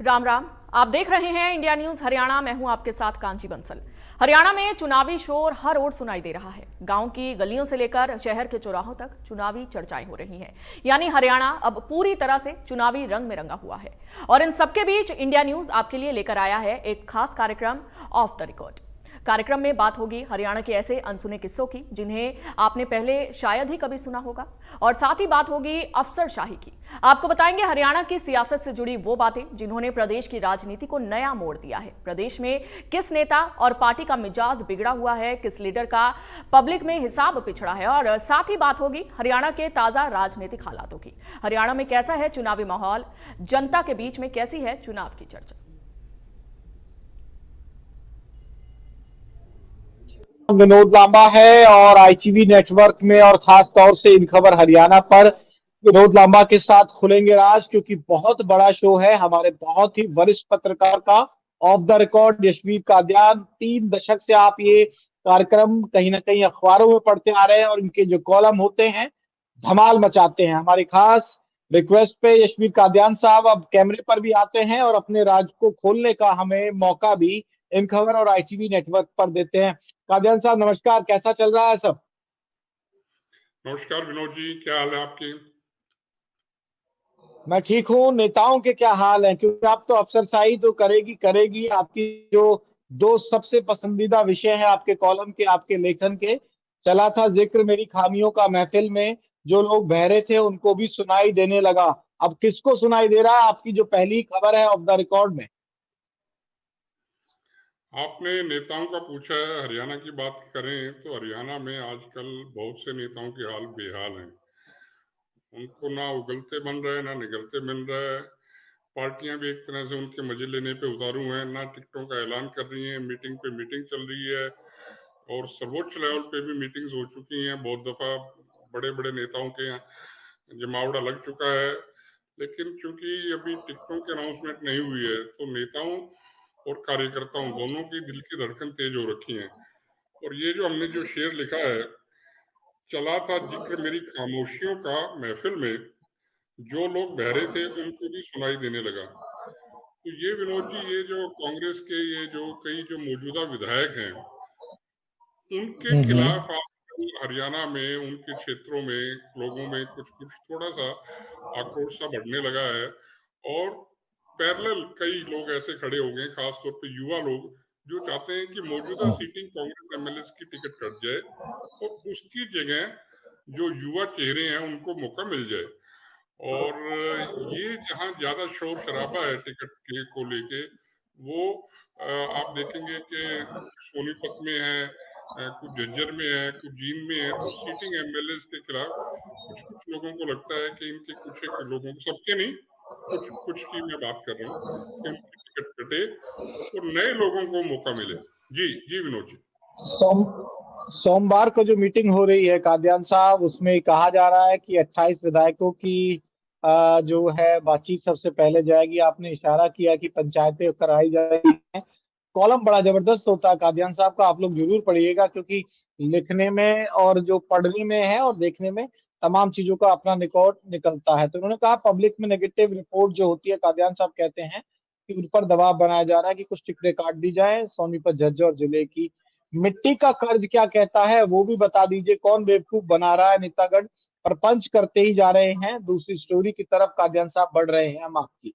राम राम। आप देख रहे हैं इंडिया न्यूज हरियाणा। मैं हूं आपके साथ कांची बंसल। हरियाणा में चुनावी शोर हर ओर सुनाई दे रहा है। गांव की गलियों से लेकर शहर के चौराहों तक चुनावी चर्चाएं हो रही हैं। यानी हरियाणा अब पूरी तरह से चुनावी रंग में रंगा हुआ है। और इन सबके बीच इंडिया न्यूज आपके लिए लेकर आया है एक खास कार्यक्रम, ऑफ द रिकॉर्ड। कार्यक्रम में बात होगी हरियाणा के ऐसे अनसुने किस्सों की जिन्हें आपने पहले शायद ही कभी सुना होगा, और साथ ही बात होगी अफसरशाही की। आपको बताएंगे हरियाणा की सियासत से जुड़ी वो बातें जिन्होंने प्रदेश की राजनीति को नया मोड़ दिया है। प्रदेश में किस नेता और पार्टी का मिजाज बिगड़ा हुआ है, किस लीडर का पब्लिक में हिसाब पिछड़ा है, और साथ ही बात होगी हरियाणा के ताजा राजनीतिक हालातों की। हरियाणा में कैसा है चुनावी माहौल, जनता के बीच में कैसी है चुनाव की चर्चा। विनोद लांबा है और आईटीवी नेटवर्क में, और खास तौर से इन खबर हरियाणा पर विनोद लांबा के साथ खुलेंगे राज, क्योंकि बहुत बड़ा शो है हमारे बहुत ही वरिष्ठ पत्रकार का, off the record Yashveer Kadiyan. 3 दशक से आप ये कार्यक्रम कहीं ना कहीं अखबारों में पढ़ते आ रहे हैं और इनके जो कॉलम होते हैं धमाल मचाते हैं। हमारी खास रिक्वेस्ट पे यशवीर कादियान साहब अब कैमरे पर भी आते हैं और अपने राज को खोलने का हमें मौका भी इन खबर और आईटीवी नेटवर्क पर देते हैं। कादियान साहब नमस्कार, कैसा चल रहा है सब? नमस्कार विनोद जी, क्या हाल है आपके? मैं ठीक हूँ। नेताओं के क्या हाल है? क्योंकि आप तो अफसरशाही तो करेगी करेगी। आपकी जो दो सबसे पसंदीदा विषय है आपके कॉलम के, आपके लेखन के, चला था जिक्र मेरी खामियों का महफिल में, जो लोग बहरे थे उनको भी सुनाई देने लगा। अब किसको सुनाई दे रहा है? आपकी जो पहली खबर है ऑफ द रिकॉर्ड में। आपने नेताओं का पूछा है। हरियाणा की बात करें तो हरियाणा में आजकल बहुत से नेताओं के हाल बेहाल हैं। उनको ना उगलते बन रहे ना निगलते मिल रहे हैं। पार्टियां भी एक तरह से उनके मजे लेने पे उतारू हैं, ना टिकटों का ऐलान कर रही हैं, मीटिंग पे मीटिंग चल रही है और सर्वोच्च लेवल पे भी मीटिंग्स हो चुकी हैं। बहुत दफा बड़े बड़े नेताओं के जमावड़ा लग चुका है, लेकिन चूंकि अभी टिकटों की अनाउंसमेंट नहीं हुई है तो नेताओं और कार्यकर्ताओं दोनों की दिल की धड़कन तेज हो रखी है। और ये जो हमने जो शेर लिखा है, चला था जिक्र मेरी खामोशियों का महफिल में, जो लोग बहरे थे उनको भी सुनाई देने लगा। तो ये विनोद जी, ये जो कांग्रेस के ये जो कई जो मौजूदा विधायक हैं, उनके खिलाफ आजकल हरियाणा में उनके क्षेत्रों में लोगों में कुछ कुछ थोड़ा सा आक्रोश सा बढ़ने लगा है। और पैरेलल कई लोग ऐसे खड़े हो गए, खासतौर पे युवा लोग, जो चाहते हैं कि मौजूदा सीटिंग कांग्रेस एमएलए की टिकट कट जाए और उसकी जगह जो युवा चेहरे हैं उनको मौका मिल जाए। और ये जहाँ ज्यादा शोर शराबा है टिकट के को लेके, वो आप देखेंगे कि सोनीपत में है, कुछ झज्जर में है, कुछ जींद में है। तो सीटिंग एमएलए के खिलाफ कुछ कुछ लोगों को लगता है कि इनके कुछ एक लोगों को, सबके नहीं, कुछ कुछ की मैं बात कर रहा हूँ, कि उनकी टिकट कटे और नए लोगों को मौका मिले। जी जी विनोद जी। सोम सोमवार को जो मीटिंग हो रही है कादियान साहब, उसमें कहा जा रहा है कि 28 विधायकों की जो है बातचीत सबसे पहले जाएगी। आपने इशारा किया कि पंचायतें कराई जाएगी। कॉलम बड़ा जबरदस्त होता है कादियान साहब का, आप लोग जरूर पढ़िएगा, क्योंकि लिखने में और जो पढ़ने में है और देखने में तमाम चीजों का अपना रिकॉर्ड निकलता है। तो उन्होंने कहा पब्लिक में नेगेटिव रिपोर्ट जो होती है, कादियान साहब कहते हैं कि उन पर दबाव बनाया जा रहा है कि कुछ टिकटें काट दी जाए। सोनीपत झज्जर जिले की मिट्टी का कर्ज क्या कहता है वो भी बता दीजिए। कौन बेवकूफ बना रहा है नेतागढ़? प्रपंच करते ही जा रहे हैं। दूसरी स्टोरी की तरफ कादियान साहब बढ़ रहे हैं हम आपकी।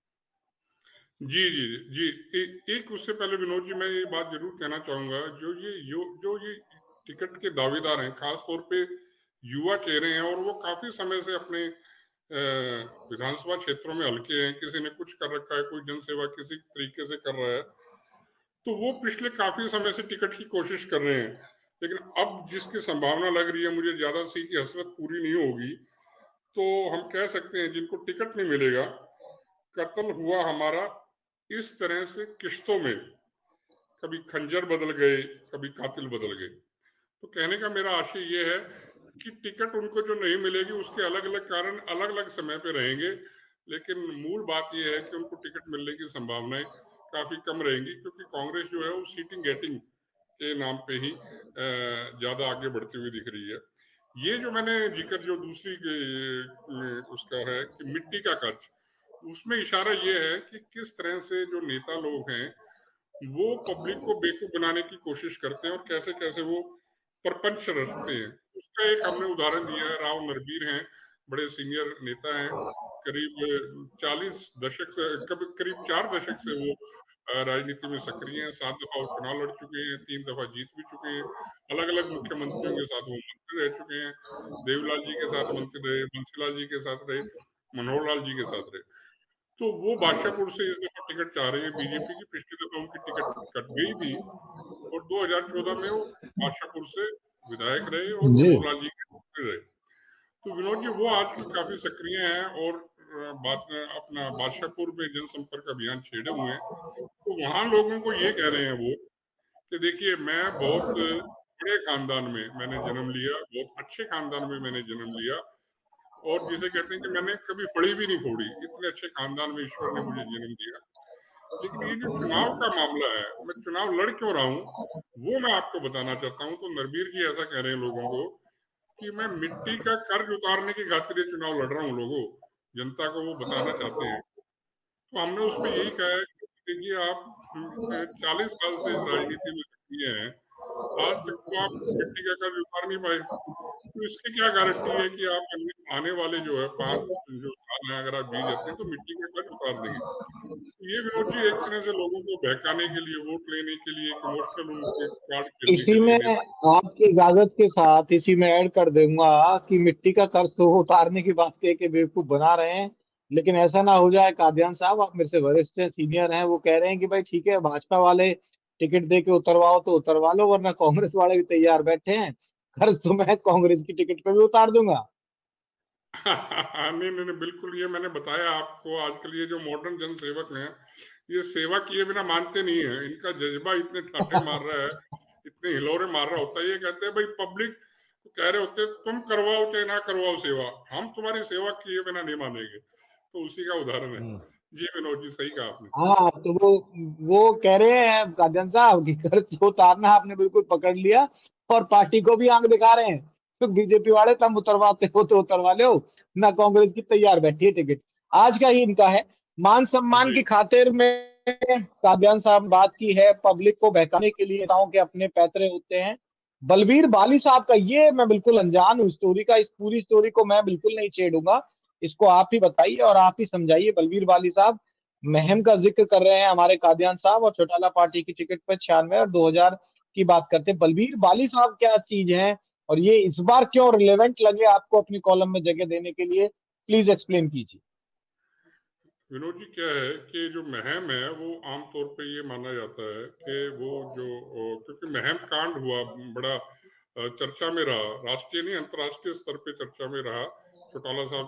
जी जी जी। एक उससे पहले विनोद जी, मैं ये बात जरूर कहना चाहूंगा, जो ये टिकट के दावेदार हैं, खास तौर पे युवा चेहरे हैं, और वो काफी समय से अपने विधानसभा क्षेत्रों में हल्के हैं। किसी ने कुछ कर रखा है, कोई जनसेवा किसी तरीके से कर रहा है, तो वो पिछले काफी समय से टिकट की कोशिश कर रहे हैं। लेकिन अब जिसकी संभावना लग रही है, मुझे ज्यादा सी की हसरत पूरी नहीं होगी, तो हम कह सकते हैं जिनको टिकट नहीं मिलेगा, कत्ल हुआ हमारा इस तरह से किश्तों में, कभी खंजर बदल गए, कभी कातिल बदल गए। तो कहने का मेरा आशय ये है कि टिकट उनको जो नहीं मिलेगी उसके अलग अलग कारण अलग अलग समय पे रहेंगे, लेकिन मूल बात यह है कि उनको टिकट मिलने की संभावनाएं काफी कम रहेंगी, क्योंकि कांग्रेस जो है वो सीटिंग गेटिंग के नाम पे ही ज्यादा आगे बढ़ती हुई दिख रही है। ये जो मैंने जिक्र जो दूसरी उसका है कि मिट्टी का कर्ज, उसमें इशारा ये है कि किस तरह से जो नेता लोग हैं वो पब्लिक को बेवकूफ बनाने की कोशिश करते हैं और कैसे कैसे वो प्रपंच रचते हैं। उसका एक हमने उदाहरण दिया है, राव नरबीर हैं, बड़े सीनियर नेता हैं, करीब 40 दशक से करीब 4 दशक से वो राजनीति में सक्रिय हैं। 7 दफा वो चुनाव लड़ चुके हैं, 3 दफा जीत भी चुके हैं। अलग अलग मुख्यमंत्रियों के साथ वो मंत्री रह चुके हैं, देवलाल जी के साथ मंत्री रहे, बंसीलाल जी के साथ रहे, मनोहर लाल जी के साथ रहे। तो वो बादशाहपुर से इस दफा टिकट चाह रहे हैं बीजेपी की। पिछली दफा उनकी टिकट कट गई थी और 2014 में वो बादशाहपुर से विधायक रहे और जी। मनोहर लाल जी के मंत्री रहे। तो विनोद जी वो आजकल काफी सक्रिय हैं और अपना बादशाहपुर में जनसंपर्क अभियान छेड़े हुए हैं। तो वहां लोगों को ये कह रहे हैं वो कि देखिए, मैं बहुत बड़े खानदान में मैंने जन्म लिया, बहुत अच्छे खानदान में मैंने जन्म लिया और जिसे कहते हैं कि मैंने कभी फड़ी भी नहीं फोड़ी, इतने अच्छे खानदान में ईश्वर ने मुझे जन्म दिया। लेकिन ये जो चुनाव का मामला है, मैं चुनाव लड़ क्यों रहा हूँ, वो मैं आपको बताना चाहता हूँ। तो नरबीर जी ऐसा कह रहे हैं लोगों को कि मैं मिट्टी का कर्ज उतारने की खातिर ये चुनाव लड़ रहा हूँ। लोगों जनता को वो बताना चाहते हैं। तो हमने उसमें यही कहा है कि देखिए, आप 40 साल से इस राजनीति में सक्रिय हैं, आज तक तो आप मिट्टी का कर्ज उतार नहीं पाए। तो इसकी क्या गारंटी है कि आप आने वाले जो है 5 जो साल हैं, अगर आप जी जाते हैं तो मिट्टी का कर्ज उतार देंगे। ये विनोद जी एक तरह से लोगों को बहकाने के लिए, वोट लेने के लिए, एक इमोशनल उनके कार्ड खेलने इसी के लिए में नेता। आपकी इजाजत के साथ इसी में ऐड कर दूंगा कि मिट्टी का कर्ज तो उतारने की बात कह के बेवकूफ बना रहे हैं, लेकिन ऐसा ना हो जाए कादियान साहब, आप मेरे से वरिष्ठ हैं, सीनियर हैं, वो कह रहे हैं कि भाई ठीक है, भाजपा वाले टिकट दे के उतरवाओ तो उतरवा लो, वरना कांग्रेस वाले भी तैयार बैठे हैं, कर्ज तो मैं कांग्रेस की टिकट पे भी उतार दूंगा। नहीं नहीं नहीं, बिल्कुल। ये मैंने बताया आपको, आजकल ये जो मॉडर्न जन सेवक हैं, ये सेवा किए बिना मानते नहीं है। इनका जज्बा इतने ठाठे मार रहा है, इतने हिलोरे मार रहा होता है। ये कहते हैं भाई, पब्लिक कह रहे होते हैं तुम करवाओ चाहे ना करवाओ सेवा, हम तुम्हारी सेवा किए बिना नहीं मानेंगे। तो उसी का उदाहरण है। जी विनोद जी, सही कहा आपने। हाँ, तो वो कह रहे हैं कादियान साहब कि कर्ज को उतारना आपने बिल्कुल पकड़ लिया, और पार्टी को भी आंख दिखा रहे हैं। तो बीजेपी वाले तुम उतरवाते हो तो उतरवा लो, ना कांग्रेस की तैयार बैठी है टिकट। आज का ही इनका है, मान सम्मान जी की खातिर में कादियान साहब ने बात की है, पब्लिक को बहकाने के लिए नेताओं के अपने पैतरे होते हैं। बलबीर बाली साहब का ये मैं बिल्कुल अनजान हूँ स्टोरी का, इस पूरी स्टोरी को मैं बिल्कुल नहीं छेड़ूंगा, इसको आप ही बताइए और आप ही समझाइए। बलबीर बाली साहब महम का जिक्र कर रहे हैं हमारे कादियान साहब, और चौटाला पार्टी की टिकट पर 96 और 2000 की बात करते हैं। बलबीर बाली साहब क्या चीज है, और ये इस बार क्यों रिलेवेंट लगे आपको अपनी कॉलम में जगह देने के लिए, प्लीज एक्सप्लेन कीजिए। विनोद जी, क्या है कि जो महम है वो आमतौर पे ये माना जाता है कि वो जो क्योंकि महम कांड हुआ, बड़ा चर्चा में रहा, राष्ट्रीय नहीं अंतर्राष्ट्रीय स्तर पे चर्चा में रहा। चौटाला साहब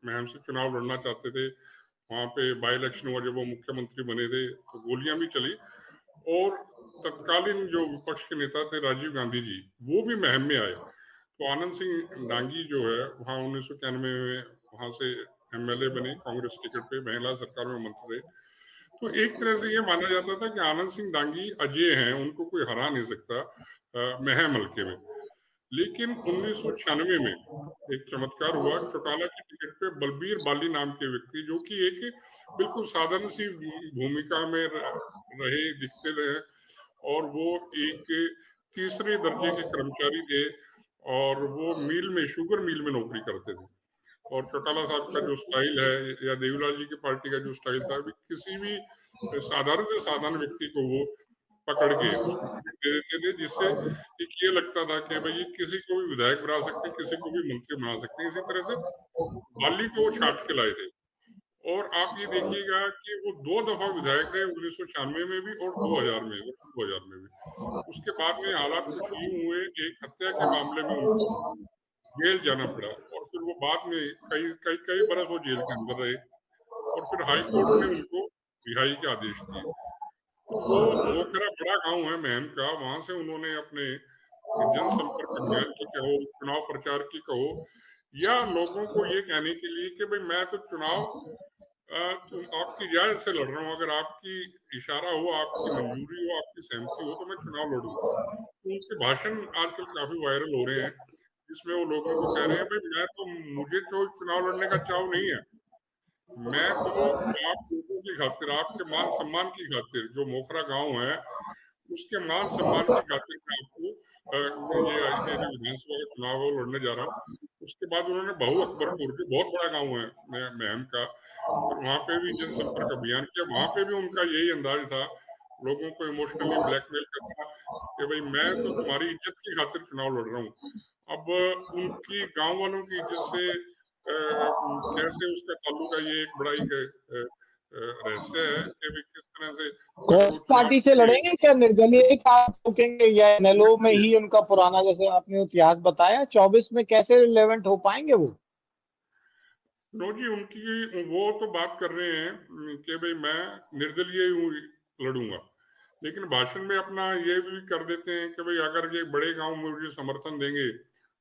महम से चुनाव लड़ना चाहते थे, वहां पे बाई इलेक्शन हुआ, जब वो मुख्यमंत्री बने थे तो गोलियां भी चली और तत्कालीन जो विपक्ष के नेता थे राजीव गांधी जी, वो भी महम में आए। तो आनंद सिंह डांगी जो है वहाँ 1991 में वहां से एमएलए बने, कांग्रेस टिकट पे महिला सरकार में मंत्री रहे। तो एक तरह से ये माना जाता था कि आनंद सिंह डांगी अजय हैं, उनको कोई हरा नहीं सकता महम हल्के में। लेकिन 1996 में एक चमत्कार हुआ। चौटाला की टिकट पे बलबीर बाली नाम के व्यक्ति, जो कि एक बिल्कुल साधारण सी भूमिका में रहे, दिखते रहे, और वो एक तीसरे दर्जे के कर्मचारी थे और वो मिल में, शुगर मिल में नौकरी करते थे। और चौटाला साहब का जो स्टाइल है या देवीलाल जी की पार्टी का जो स्टाइल था, अभी किसी भी साधारण से साधारण व्यक्ति को वो पकड़ के उसको टिकट दे देते थे, जिससे एक ये लगता था कि भाई ये किसी को भी विधायक बना सकते हैं, किसी को भी मंत्री बना सकते हैं। इसी तरह से बाली को वो छाट के लाए थे। और आप ये देखिएगा कि वो 2 दफा विधायक रहे, 1996 में भी और 2000 में, वर्ष 2000 में भी। उसके बाद में हालात कुछ यूं हुए, एक हत्या के मामले में उनको जेल जाना पड़ा और फिर वो बाद में कई कई कई बरस वो जेल के अंदर रहे और फिर हाई कोर्ट ने उनको रिहाई के आदेश दिए। तो वो मोखरा बड़ा गांव है महम का, वहां से उन्होंने अपने जनसंपर्क अभियान की कहो, चुनाव प्रचार की कहो, या लोगों को ये कहने के लिए कि भाई मैं तो चुनाव तो आपकी इजाजत से लड़ रहा हूँ, अगर आपकी इशारा हो, आपकी मंजूरी हो, आपकी सहमति हो तो मैं चुनाव लड़ूंगा। तो उनके भाषण आजकल काफी वायरल हो रहे हैं, जिसमें वो लोगों को कह रहे हैं भाई मैं तो, मुझे तो चुनाव लड़ने का चाव नहीं है, मैं तो आप लोगों की खातिर, आपके मान सम्मान की खातिर, जो मोखरा गांव है उसके मान सम्मान की खातिर मैं आपको ये जो विधानसभा का चुनाव है वो लड़ने जा रहा हूँ। उसके बाद उन्होंने बहु अकबरपुर, जो बहुत बड़ा गांव है महम का, और वहां पे भी जनसंपर्क अभियान किया। वहां पे भी उनका यही अंदाज था, लोगों को इमोशनली ब्लैकमेल करना कि भाई मैं तो तुम्हारी इज्जत की खातिर चुनाव लड़ रहा हूँ। अब उनकी गांव वालों की इज्जत से कैसे उसका ताल्लुक है, ये एक बड़ा ही रहस्य है कि भाई किस तरह से अगर कौन वो सी चुनाव पार्टी से जीते। लड़ेंगे? क्या निर्दलीय ही काम ठोकेंगे या एनएलओ में ही उनका पुराना, जैसे आपने इतिहास बताया, 24 में कैसे रिलेवेंट हो पाएंगे वो? नो जी, उनकी वो तो बात कर रहे हैं कि भाई मैं निर्दलीय हूँ, लड़ूंगा, लेकिन भाषण में अपना ये भी कर देते हैं कि भाई अगर ये बड़े गांव में मुझे समर्थन देंगे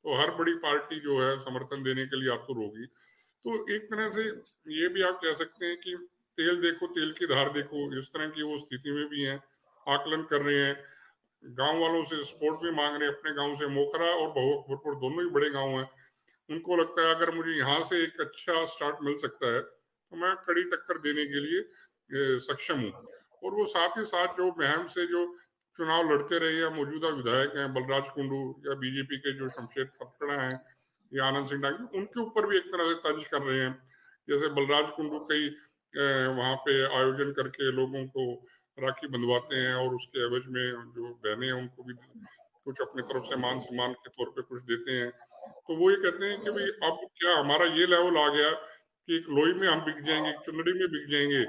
तो हर बड़ी पार्टी जो है समर्थन देने के लिए आतुर होगी। तो एक तरह से ये भी आप कह सकते हैं कि तेल देखो तेल की धार देखो, इस तरह की वो स्थिति में भी हैं, आकलन कर रहे हैं, गांव वालों से सपोर्ट भी मांग रहे हैं। अपने गांव से मोखरा और बहु अकबरपुर दोनों ही बड़े गांव हैं। उनको लगता है अगर मुझे यहाँ से एक अच्छा स्टार्ट मिल सकता है तो मैं कड़ी टक्कर देने के लिए सक्षम हूँ। और वो साथ ही साथ जो महम से जो चुनाव लड़ते रहे या मौजूदा विधायक हैं, बलराज कुंडू, या बीजेपी के जो शमशेर खटकड़ा हैं या आनंद सिंह डांगी, उनके ऊपर भी एक तरह से तंज कर रहे हैं। जैसे बलराज कुंडू कई वहां पे आयोजन करके लोगों को राखी बंधवाते हैं और उसके एवज में जो बहनें हैं उनको भी कुछ अपनी तरफ से मान सम्मान के तौर पे कुछ देते हैं। तो वो ये कहते हैं कि भाई अब क्या हमारा ये लेवल आ गया कि एक लोई में हम बिक जाएंगे, एक चुनरी में बिक जाएंगे,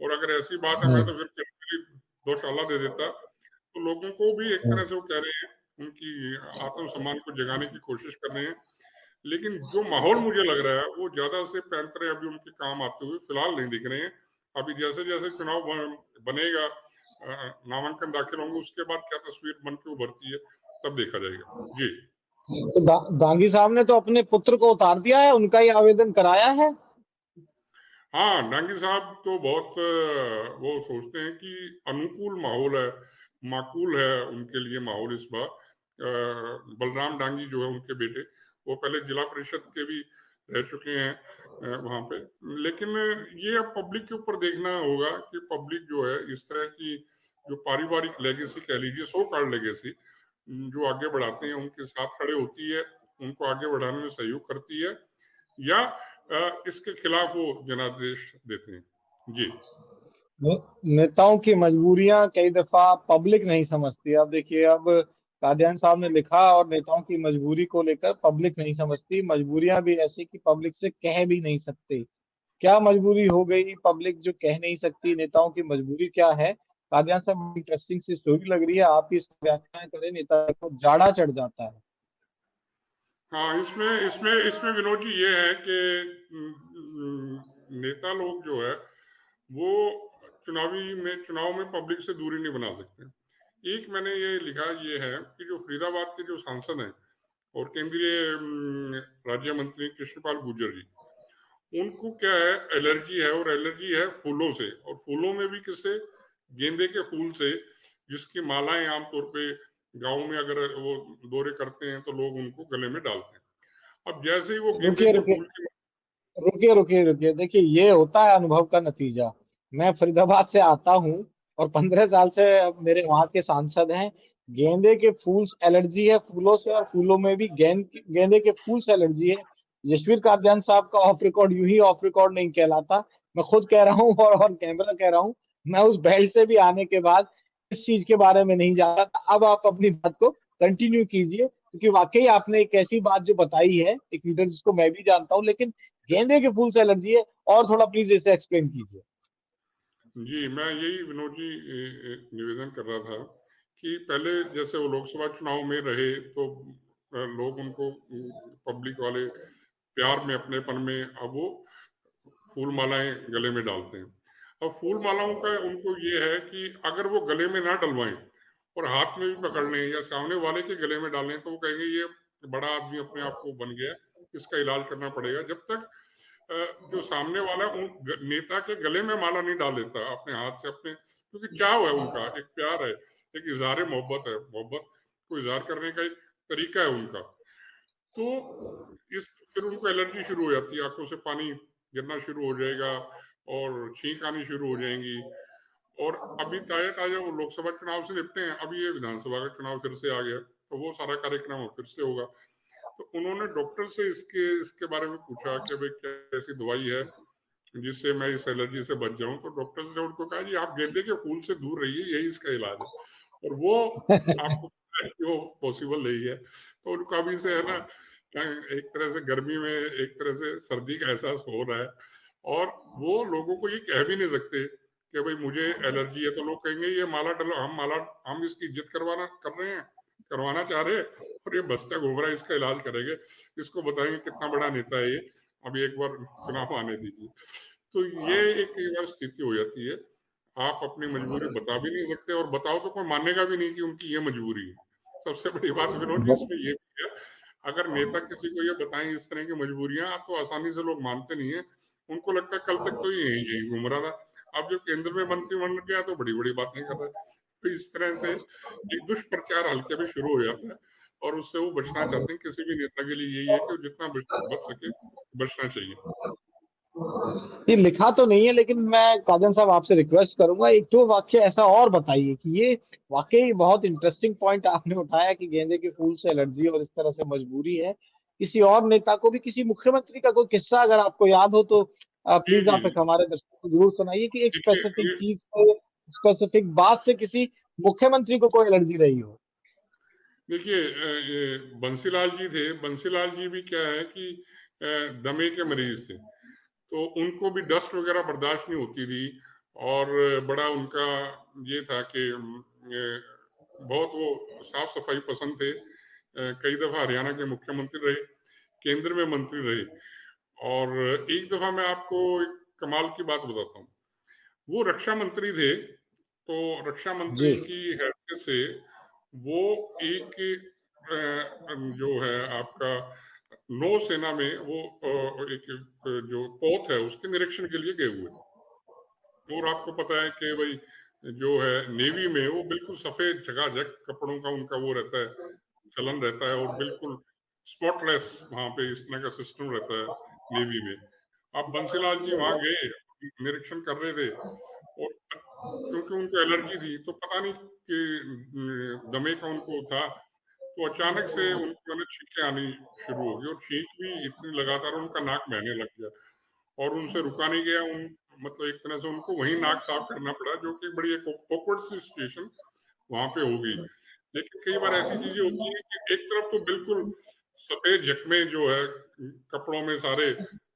और अगर ऐसी बात है मैं तो फिर कश्मीरी गौशाला दे देता। तो लोगों को भी एक तरह से वो कह रहे हैं, उनकी आत्मसम्मान को जगाने की कोशिश कर रहे हैं। लेकिन जो माहौल मुझे लग रहा है वो ज्यादा से पैंतरे अभी उनके काम आते हुए फिलहाल नहीं दिख रहे हैं। अभी जैसे जैसे चुनाव बनेगा, नामांकन दाखिल होंगे, उसके बाद क्या तस्वीर बन के उभरती है तब देखा जाएगा जी। तो दांगी साहब ने तो अपने पुत्र को उतार दिया है, उनका ही आवेदन कराया है। हाँ, डांगी साहब तो बहुत वो सोचते हैं कि अनुकूल माहौल है, माकूल है उनके लिए माहौल इस बार। बलराम डांगी जो है उनके बेटे, वो पहले जिला परिषद के भी रह चुके हैं वहां पे। लेकिन ये अब पब्लिक के ऊपर देखना होगा कि पब्लिक जो है इस तरह की जो पारिवारिक लेगेसी कह लीजिए, सो कॉल्ड लेगेसी, जो आगे बढ़ाते हैं उनके साथ खड़े होती है, उनको आगे बढ़ाने में सहयोग करती है, या इसके खिलाफ वो जनादेश देते हैं जी। नेताओं की मजबूरियां कई दफा पब्लिक नहीं समझती। अब देखिए, अब कादियान साहब ने लिखा, और नेताओं की मजबूरी को लेकर पब्लिक नहीं समझती। मजबूरियां भी ऐसी कि पब्लिक से कह भी नहीं सकते। क्या मजबूरी हो गई पब्लिक जो कह नहीं सकती? नेताओं की मजबूरी क्या है? कादियान साहब, इंटरेस्टिंग सी स्टोरी लग रही है, आप इस व्याख्या करें। नेता को जाड़ा चढ़ जाता है। हाँ, इसमें इसमें इसमें विनोद जी ये है कि नेता लोग जो है वो चुनाव में पब्लिक से दूरी नहीं बना सकते। एक मैंने ये लिखा ये है कि जो फरीदाबाद के जो सांसद हैं और केंद्रीय राज्य मंत्री कृष्णपाल गुर्जर जी, उनको क्या है, एलर्जी है, और एलर्जी है फूलों से, और फूलों में भी किससे, गेंदे के फूल से, जिसकी मालाएं आमतौर पे गाँव में अगर वो दौरे करते हैं तो लोग उनको गले में डालते हैं। अब जैसे ही वो गेंदे रुकिए के रुकिए फूल की रुकिए रुकिए रुकिए, देखिए, ये होता है अनुभव का नतीजा। मैं फरीदाबाद से आता हूँ और 15 साल से मेरे वहां के सांसद हैं। गेंदे के फूल से एलर्जी है, फूलों से, और फूलों में भी गेंदे के फूल से एलर्जी है। यशवीर कादियान साहब का ऑफ रिकॉर्ड यूं ही ऑफ रिकॉर्ड नहीं कहलाता। मैं खुद कह रहा हूँ और कैमरा कह रहा हूँ। मैं उस बेल्ट से भी आने के बाद इस चीज के बारे में नहीं जानता था। अब आप अपनी बात को कंटिन्यू कीजिए, क्योंकि वाकई आपने एक ऐसी बात जो बताई है, एक लीडर जिसको मैं भी जानता हूँ, लेकिन गेंदे के फूल से एलर्जी है। और थोड़ा प्लीज इसे एक्सप्लेन कीजिए। जी, मैं यही विनोद जी निवेदन कर रहा था कि पहले जैसे वो लोकसभा चुनाव में रहे तो लोग उनको पब्लिक वाले प्यार में, अपनेपन में, अब वो फूल मालाएं गले में डालते हैं। अब फूल मालाओं का उनको ये है कि अगर वो गले में ना डलवाएं और हाथ में भी पकड़ लें या सामने वाले के गले में डालें तो वो कहेंगे ये बड़ा आदमी अपने आप को बन गया, इसका इलाज करना पड़ेगा। जब तक जो सामने वाला नेता के गले में माला नहीं डाल देता अपने हाथ से, अपने, क्योंकि चाव है उनका, एक प्यार है, एक इजहार मोहब्बत है, मोहब्बत को इजहार करने का एक तरीका है उनका। तो इस फिर उनको एलर्जी शुरू हो जाती है, आंखों से पानी गिरना शुरू हो जाएगा और छींक आनी शुरू हो जाएंगी। और अभी ताजा वो लोकसभा चुनाव से निपटे हैं, अभी ये विधानसभा का चुनाव फिर से आ गया, तो वो सारा कार्यक्रम फिर से होगा। तो उन्होंने डॉक्टर से इसके बारे में पूछा कि भाई कैसी दवाई है जिससे मैं इस एलर्जी से बच जाऊं। तो डॉक्टर ने उनको कहा जी आप गेंदे के फूल से दूर रहिए, यही इसका इलाज है। और वो आपको पता है कि वो पॉसिबल नहीं है। तो उनको अभी से है ना, एक तरह से गर्मी में एक तरह से सर्दी का एहसास हो रहा है। और वो लोगों को ये कह भी नहीं सकते कि भाई मुझे एलर्जी है, तो लोग कहेंगे ये हम इसकी इज्जत करवाना चाह रहे हैं, और ये बस्ता घूम रहा है, इसका इलाज करेंगे, इसको बताएंगे कितना बड़ा नेता है ये, अभी एक बार चुनाव आने दीजिए। तो ये एक कई बार स्थिति हो जाती है, आप अपनी मजबूरी बता भी नहीं सकते, और बताओ तो कोई मानेगा भी नहीं कि उनकी ये मजबूरी है। सबसे बड़ी बात विनोद जी इसमें ये भी है, अगर नेता किसी को ये बताएं इस तरह की मजबूरियां, तो आसानी से लोग मानते नहीं है। उनको लगता है कल तक तो ये यही घूम रहा था, अब जो केंद्र में मंत्री बन गया तो बड़ी बड़ी बातें कर रहा है। तो इस तरह से एक दुष्प्रचार हल्के में शुरू हो जाता है, और उससे वो बचना चाहते हैं। किसी भी नेता के लिए यही है कि वो जितना बच सके बचना चाहिए। ये लिखा तो नहीं है, लेकिन मैं कादन साहब आपसे रिक्वेस्ट करूंगा, एक दो वाक्य ऐसा और बताइए कि ये वाकई बहुत इंटरेस्टिंग पॉइंट आपने उठाया कि गेंदे के फूल से एलर्जी और इस तरह से मजबूरी है। किसी और नेता को भी, किसी मुख्यमंत्री का कोई किस्सा अगर आपको याद हो तो जी प्लीज जी आप एक हमारे दर्शकों को जरूर सुनाइए कि एक देखिए स्पेसिफिक चीज से, स्पेसिफिक बात से किसी मुख्यमंत्री को कोई एलर्जी रही हो। देखिए ये बंसीलाल जी थे। बंसीलाल जी भी क्या है कि दमे के मरीज थे, तो उनको भी डस्ट वगैरह बर्दाश्त नहीं होती थी। और बड़ा उनका ये था कि बहुत वो साफ सफाई पसंद थे। कई दफा हरियाणा के मुख्यमंत्री रहे, केंद्र में मंत्री रहे। और एक दफा मैं आपको एक कमाल की बात बताता हूँ। वो रक्षा मंत्री थे, तो रक्षा जी मंत्री की हैसियत से वो एक जो है आपका नौसेना में वो एक जो पोत है उसके निरीक्षण के लिए गए हुए। और आपको पता है कि भाई जो है नेवी में वो बिल्कुल सफेद झकाझक कपड़ों का उनका वो रहता है, चलन रहता है, और बिल्कुल स्पॉटलेस वहां पे इस तरह का सिस्टम रहता है नेवी में। अब बंसीलाल जी वहां गए, निरीक्षण कर रहे थे, और क्योंकि उनको एलर्जी थी तो पता नहीं कि दमे का उनको था, तो अचानक से उनको ना छींकें आनी शुरू हो गई, और छींक भी इतनी लगातार उनका नाक बहने लग गया, और उनसे रुका नहीं गया। उन मतलब एक तरह से उनको वही नाक साफ करना पड़ा, जो कि बड़ी एक ऑकवर्ड सी सिचुएशन वहां पे हो गई। लेकिन कई बार ऐसी चीजें होती है कि एक तरफ तो बिल्कुल सफेद जख्मे जो है कपड़ों में सारे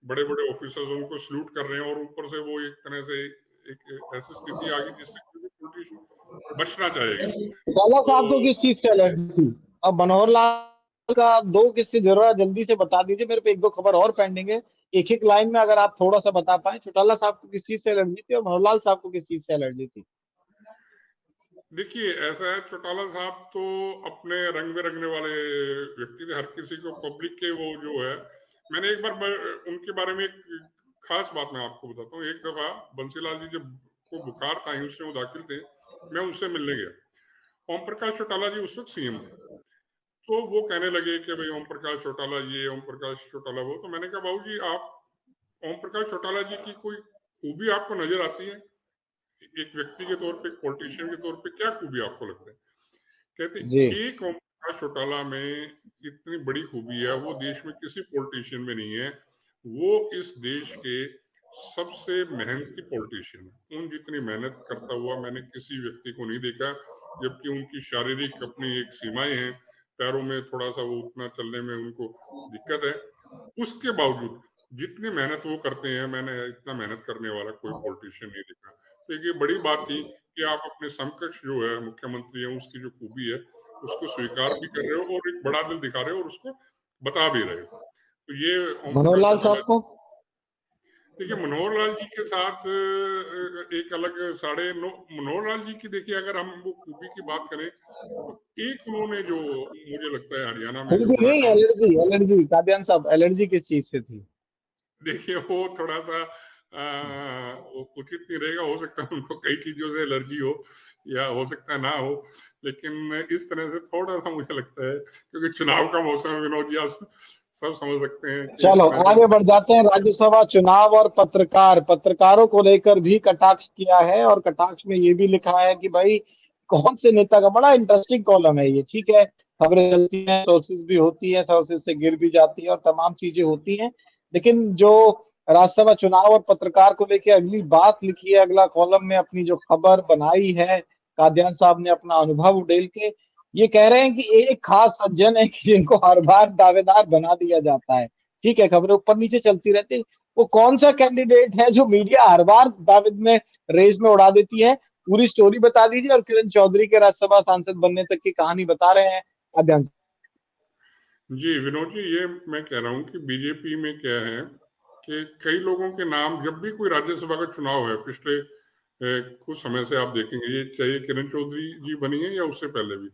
बड़े बड़े ऑफिसर्स उनको सल्यूट कर रहे हैं, और ऊपर से वो एक तरह से एक ऐसी स्थिति आ गई जिससे कोई भी पॉलिटिशियन बचना चाहेगा। काला तो साहब को किस चीज से एलर्जी थी? अब मनोहर लाल का दो किस्से जरा जल्दी से बता दीजिए, मेरे पे एक दो खबर और पेंडिंग है। एक एक लाइन में अगर आप थोड़ा सा बता पाए, चौटाला साहब को किस चीज से एलर्जी थी और मनोहर लाल साहब को किस चीज से एलर्जी थी। देखिए ऐसा है, चौटाला साहब तो अपने रंग में रंगने वाले व्यक्ति थे, हर किसी को पब्लिक के वो जो है। मैंने एक बार उनके बारे में एक खास बात मैं आपको बताता हूँ। एक दफा बंसीलाल जी जब को बुखार था, एम्स में वो दाखिल थे, मैं उनसे मिलने गया। ओम प्रकाश चौटाला जी उस वक्त सीएम थे, तो वो कहने लगे कि भाई ओम प्रकाश चौटाला ये, ओम प्रकाश चौटाला वो। तो मैंने कहा बाबू जी आप ओम प्रकाश चौटाला जी की कोई खूबी आपको नजर आती है, एक व्यक्ति के तौर पे, एक पॉलिटिशियन के तौर पे क्या खूबी आपको लगता है? जी कहते एक ओम प्रकाश चौटाला में इतनी बड़ी खूबी है, वो देश में किसी पॉलिटिशियन में नहीं है। वो इस देश के सबसे मेहनती पॉलिटिशियन है। उन जितनी मेहनत करता हुआ मैंने किसी व्यक्ति को नहीं देखा, जबकि उनकी शारीरिक अपनी एक सीमाएं हैं, पैरों में थोड़ा सा वो उतना चलने में उनको दिक्कत है। उसके बावजूद जितनी मेहनत वो करते हैं, मैंने इतना मेहनत करने वाला कोई पॉलिटिशियन नहीं देखा। तो एक ये बड़ी बात थी कि आप अपने समकक्ष जो है मुख्यमंत्री है, उसकी जो खूबी है उसको स्वीकार भी कर रहे हो, और एक बड़ा दिल दिखा रहे हो, और उसको बता भी रहे हो। तो ये ओम मनोहर प्रकाश लाल चौटाला। साहब को। देखिए मनोहर लाल जी के साथ एक अलग साढ़े नौ। मनोहर लाल जी की देखिए, अगर हम वो खूबी की बात करें तो एक उन्होंने जो मुझे लगता है हरियाणा में जो एलर्जी बड़ा नहीं, काम। एलर्जी एलर्जी कादियान साहब, एलर्जी किस चीज से थी? देखिए वो थोड़ा सा वो उचित नहीं रहेगा। हो सकता है उनको कई चीजों से एलर्जी हो, या हो सकता है ना हो, लेकिन इस तरह से थोड़ा सा मुझे लगता है, क्योंकि चुनाव का मौसम है विनोद जी, आप सब समझ सकते हैं कि चलो इसमें आगे जो बढ़ जाते हैं। राज्यसभा चुनाव और पत्रकारों को लेकर भी कटाक्ष किया है, और कटाक्ष में ये भी लिखा है कि भाई कौन से नेता का, बड़ा इंटरेस्टिंग कॉलम है ये। ठीक है, खबरें चलती हैं, सोर्सेज भी होती है, सोर्सेज से गिर भी जाती है और तमाम चीजें होती हैं, लेकिन जो राज्यसभा चुनाव और पत्रकार को लेकर अगली बात लिखी है, अगला कॉलम में अपनी जो खबर बनाई है कादियान साहब ने अपना अनुभव उड़ेल के, ये कह रहे हैं कि एक खास सज्जन है कि जिनको हर बार दावेदार बना दिया जाता है। ठीक है, खबरें ऊपर नीचे चलती रहती, वो कौन सा कैंडिडेट है जो मीडिया हर बार दावेद में, रेस में उड़ा देती है? पूरी स्टोरी बता दीजिए, और किरण चौधरी के राज्यसभा सांसद बनने तक की कहानी बता रहे हैं अध्ययन। जी विनोद जी, ये मैं कह रहा हूँ कि बीजेपी में क्या है कि कई लोगों के नाम, जब भी कोई राज्यसभा का चुनाव है पिछले कुछ समय से आप देखेंगे, ये चाहे किरण चौधरी जी बनी है या उससे पहले भी,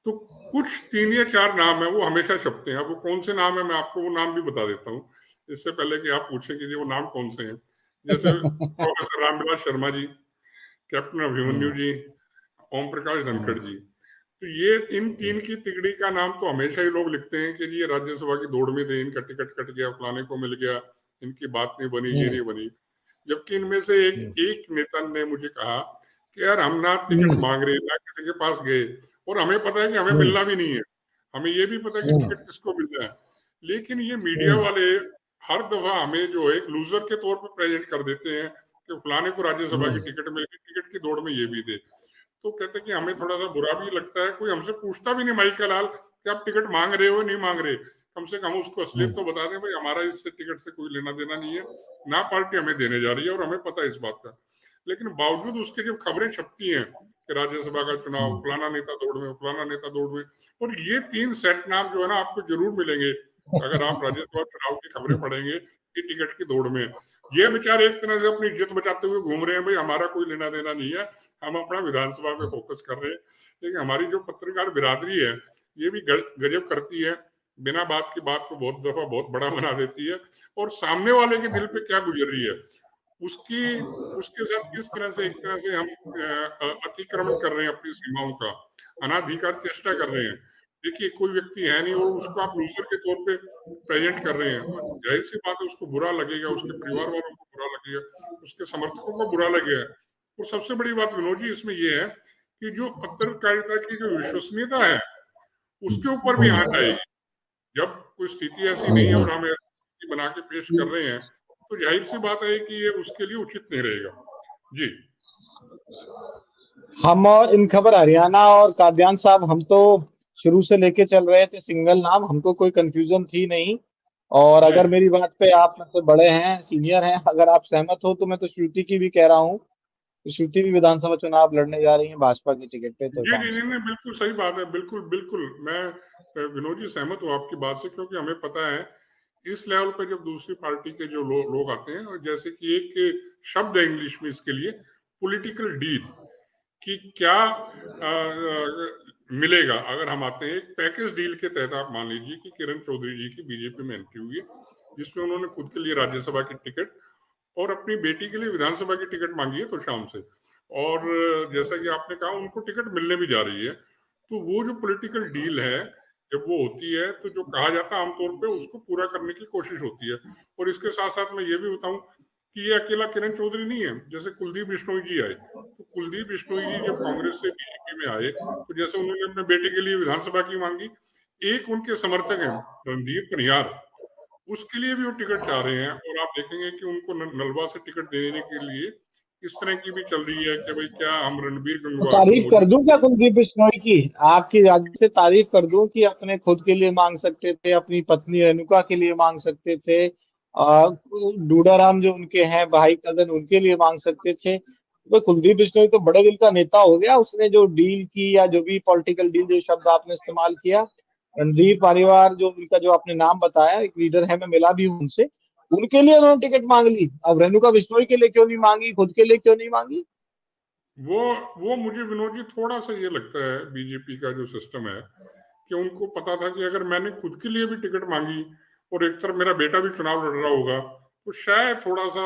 तो कुछ 3 या 4 नाम है वो हमेशा छपते हैं। अब वो कौन से नाम है, मैं आपको वो नाम भी बता देता हूँ, इससे पहले कि आप पूछें कि वो नाम कौन से हैं। जैसे प्रोफेसर रामविलास शर्मा जी, कैप्टन अभिमन्यु जी, ओम प्रकाश धनखड़ जी। तो ये इन 3 की तिगड़ी का नाम तो हमेशा ही लोग लिखते हैं कि जी ये राज्यसभा की दौड़ में थे, इनका टिकट कट गया, फलाने को मिल गया, इनकी बात नहीं बनी, ये नहीं बनी। जबकि इनमें से एक नेता ने मुझे कहा कि यार हम ना टिकट मांग रहे, ना किसी के पास गए, और हमें पता है कि हमें मिलना भी नहीं है, हमें ये भी पता है कि टिकट किसको मिल रहा है, लेकिन ये मीडिया वाले हर दफा हमें जो है एक लूजर के तौर पर प्रेजेंट कर देते हैं कि फलाने को राज्यसभा की टिकट मिल गई, टिकट की दौड़ में ये भी थे। तो कहते हैं कि हमें थोड़ा सा बुरा भी लगता है, कोई हमसे पूछता भी नहीं माइक का लाल कि आप टिकट मांग रहे हो नहीं मांग रहे, कम से कम उसको असलियत तो बता दें, भाई हमारा इससे टिकट से कोई लेना देना नहीं है, ना पार्टी हमें देने जा रही है और हमें पता है इस बात का। लेकिन बावजूद उसके जब खबरें छपती हैं कि राज्यसभा का चुनाव, फलाना नेता दौड़ में, फलाना नेता दौड़ में, और ये 3 सेट नाम जो है ना आपको जरूर मिलेंगे अगर आप राज्यसभा चुनाव की खबरें पढ़ेंगे कि टिकट की दौड़ में। ये बेचारे एक तरह से अपनी इज्जत बचाते हुए घूम रहे हैं, भाई हमारा कोई लेना देना नहीं है, हम अपना विधानसभा पे फोकस कर रहे हैं। लेकिन हमारी जो पत्रकार बिरादरी है ये भी गजब करती है, बिना बात की बात को बहुत दफा बहुत बड़ा बना देती है, और सामने वाले के दिल पे क्या गुजर रही है उसकी उसके साथ किस तरह से एक तरह से हम अतिक्रमण कर रहे हैं अपनी सीमाओं का, अनाधिकार चेष्टा कर रहे हैं। देखिए कोई व्यक्ति है नहीं और उसको आप लूजर के तौर पे प्रेजेंट कर रहे हैं, तो जाहिर सी बात है उसको बुरा लगेगा, उसके परिवार वालों को बुरा लगेगा, उसके समर्थकों को बुरा लगेगा। और सबसे बड़ी बात विनोद जी इसमें यह है कि जो पत्रकारिता की जो विश्वसनीयता है उसके ऊपर भी आंच आएगी। जब कोई स्थिति ऐसी नहीं है और हम ऐसी स्थिति बना के पेश कर रहे हैं, तो जाहिर सी बात है कि ये उसके लिए उचित नहीं रहेगा। जी हम और इन खबर हरियाणा और कादियान साहब, हम तो शुरू से लेके चल रहे थे सिंगल नाम, हमको कोई कंफ्यूजन थी नहीं। और जी अगर मेरी बात पे आप मुझसे बड़े हैं, सीनियर हैं, अगर आप सहमत हो तो मैं तो श्रुति की भी कह रहा हूँ। श्रुति भी विधानसभा चुनाव लड़ने जा रही है भाजपा की टिकट पे, तो जी जी चांस नहीं है। नहीं, बिल्कुल सही बात है, बिल्कुल बिल्कुल। मैं विनोद जी सहमत हूँ आपकी बात से, क्योंकि हमें पता है इस लेवल पे जब दूसरी पार्टी के जो लोग आते हैं, और जैसे कि एक शब्द है इंग्लिश में इसके लिए, पॉलिटिकल डील, कि क्या मिलेगा अगर हम आते हैं एक पैकेज डील के तहत। आप मान लीजिए कि किरण चौधरी जी की बीजेपी में एंट्री हुई है, जिसमें उन्होंने खुद के लिए राज्यसभा की टिकट और अपनी बेटी के लिए विधानसभा की टिकट मांगी है तो शाम से, और जैसा कि आपने कहा उनको टिकट मिलने भी जा रही है। तो वो जो पॉलिटिकल डील है जब वो होती है तो जो कहा जाता है आमतौर पे उसको पूरा करने की कोशिश होती है। और इसके साथ साथ मैं ये भी बताऊं कि ये अकेला किरण चौधरी नहीं है, जैसे कुलदीप बिश्नोई जी आए, तो कुलदीप बिश्नोई जी जब कांग्रेस से बीजेपी में आए तो जैसे उन्होंने अपने बेटे के लिए विधानसभा की मांगी, एक उनके समर्थक हैं रणदीप पनियार, उसके लिए भी वो टिकट चाह रहे हैं, और आप देखेंगे कि उनको नलवा से टिकट देने के लिए इस तरह की भी चल रही है कि भाई क्या हम रणबीर तो गंगवार जो तारीफ कर दूं मौजूद। क्या कुलदीप बिश्नोई की? आपकी राज्य से तारीफ कर दूं कि अपने खुद के लिए मांग सकते थे, अपनी पत्नी रेणुका के लिए मांग सकते थे, डूडाराम जो उनके हैं भाई कजन, उनके लिए मांग सकते थे। तो कुलदीप बिश्नोई तो बड़े दिल का नेता हो गया। उसने जो डील की, या जो भी पॉलिटिकल डील, जो शब्द आपने इस्तेमाल किया, रणधीर परिवार जो उनका जो आपने नाम बताया, एक लीडर है, मैं मिला भी हूं उनसे, उनके लिए उन्होंने टिकट मांग ली। अब रेणुका बिश्नोई के लिए क्यों नहीं मांगी, खुद के लिए क्यों नहीं मांगी? वो वो मुझे विनोद जी थोड़ा सा ये लगता है बीजेपी का जो सिस्टम है कि उनको पता था कि अगर मैंने खुद के लिए भी टिकट मांगी और एक तरफ मेरा बेटा भी चुनाव लड़ रहा होगा तो शायद थोड़ा सा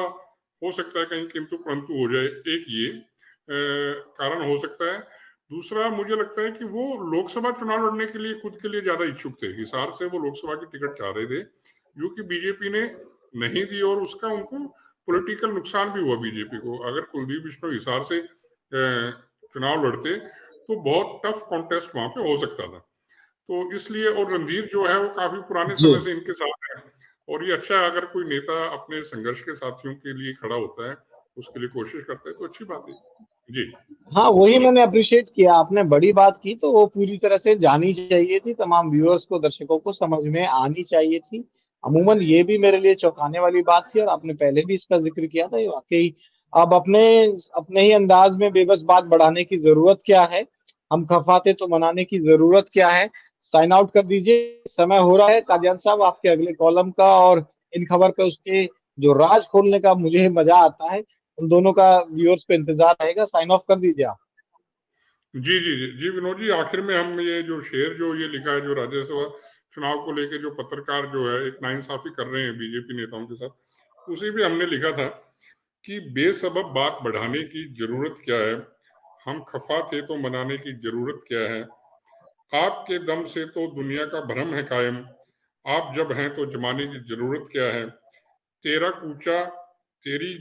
हो सकता है कहीं किंतु परंतु हो जाए, एक ये कारण हो सकता है। दूसरा मुझे लगता है कि वो लोकसभा चुनाव लड़ने के लिए खुद के लिए ज्यादा इच्छुक थे। हिसार से वो लोकसभा की टिकट चाह रहे थे, जो कि बीजेपी ने नहीं दी, और उसका उनको पॉलिटिकल नुकसान भी हुआ बीजेपी को। अगर कुलदीप बिश्नोई हिसार से चुनाव लड़ते तो बहुत टफ कॉन्टेस्ट वहां पे हो सकता था। तो इसलिए, और रणधीर जो है वो काफी पुराने जी समय से इनके साथ है, और ये अच्छा है अगर कोई नेता अपने संघर्ष के साथियों के लिए खड़ा होता है, उसके लिए कोशिश करता है, तो अच्छी बात है। जी हाँ, वही मैंने अप्रिशिएट किया। आपने बड़ी बात की तो वो पूरी तरह से जानी चाहिए थी, तमाम व्यूअर्स को, दर्शकों को समझ में आनी चाहिए थी। अमूमन ये भी मेरे लिए चौंकाने वाली बात थी, और आपने पहले भी इसका जिक्र किया था। ये वाकई अब अपने अपने ही अंदाज में बेबस बात बढ़ाने की जरूरत क्या है, हम खफा थे तो मनाने की जरूरत क्या है। साइन आउट कर दीजिए, समय हो रहा है कादियान साहब आपके अगले कॉलम का, और इन खबर पे उसके जो राज खोलने का मुझे मजा आता है, उन दोनों का व्यूअर्स पे इंतजार रहेगा। साइन ऑफ कर दीजिए आप। जी जी जी जी विनोद जी, आखिर में हम ये जो शेर जो ये लिखा है, जो राज्यसभा चुनाव को लेके जो पत्रकार जो है एक नाइंसाफी कर रहे हैं बीजेपी नेताओं के साथ, उसी पे हमने लिखा था कि बेसबब बात बढ़ाने की जरूरत क्या है, हम खफा थे तो मनाने की जरूरत क्या है, आपके दम से तो दुनिया का भ्रम है कायम, आप जब हैं तो जमाने की जरूरत क्या है, तेरा कूचा तेरी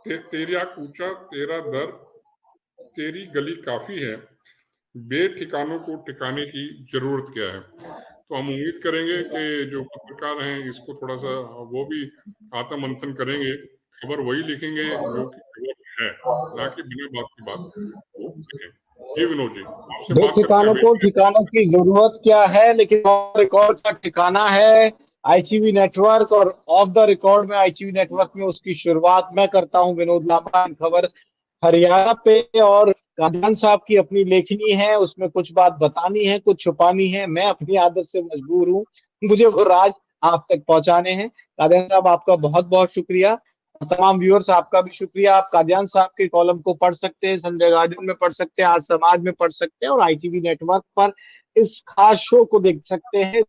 तेरा कूचा तेरा दर तेरी गली काफी है, बेठिकानों को ठिकाने की जरूरत क्या है। तो हम उम्मीद करेंगे कि जो पत्रकार हैं इसको थोड़ा सा वो भी आत्म मंथन करेंगे, खबर वही लिखेंगे जो कि खबर है, ना कि बिना बात की बात वो लिखें। जी विनोद जी, आपसे दो बात करके ठिकानों हमें को ठिकानों की जरूरत क्या है, लेकिन ऑन रिकॉर्ड का ठिकाना है आईटीवी नेटवर्क, और ऑफ द रिकॉर्ड में आईटीवी नेटवर्क में उसकी शुरुआत मैं करता हूं। विनोद लांबा खबर हरियाणा पे, और कादियान साहब की अपनी लेखनी है, उसमें कुछ बात बतानी है, कुछ छुपानी है। मैं अपनी आदत से मजबूर हूँ, मुझे वो राज आप तक पहुंचाने हैं। कादियान साहब आपका बहुत बहुत शुक्रिया। तमाम व्यूअर्स आपका भी शुक्रिया। आप कादियान साहब के कॉलम को पढ़ सकते हैं, संजय गार्डन में पढ़ सकते हैं, आज समाज में पढ़ सकते हैं, और आईटीवी नेटवर्क पर इस खास शो को देख सकते हैं।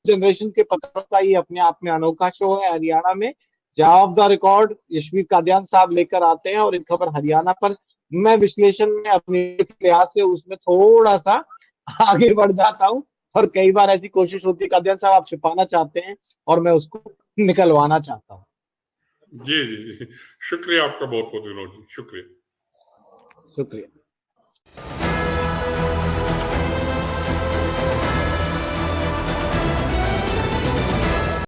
जनरेशन के पत्रों का ये अपने आप में अनोखा शो है हरियाणा में, जहां off the record Yashveer Kadiyan साहब लेकर आते हैं, और इन खबर हरियाणा पर मैं विश्लेषण में अपने लिहाज से उसमें थोड़ा सा आगे बढ़ जाता हूँ, और कई बार ऐसी कोशिश होती है कादियान साहब आप छिपाना चाहते हैं और मैं उसको निकलवाना चाहता हूँ। जी जी जी, शुक्रिया आपका बहुत बहुत विनोद जी, शुक्रिया। शुक्रिया।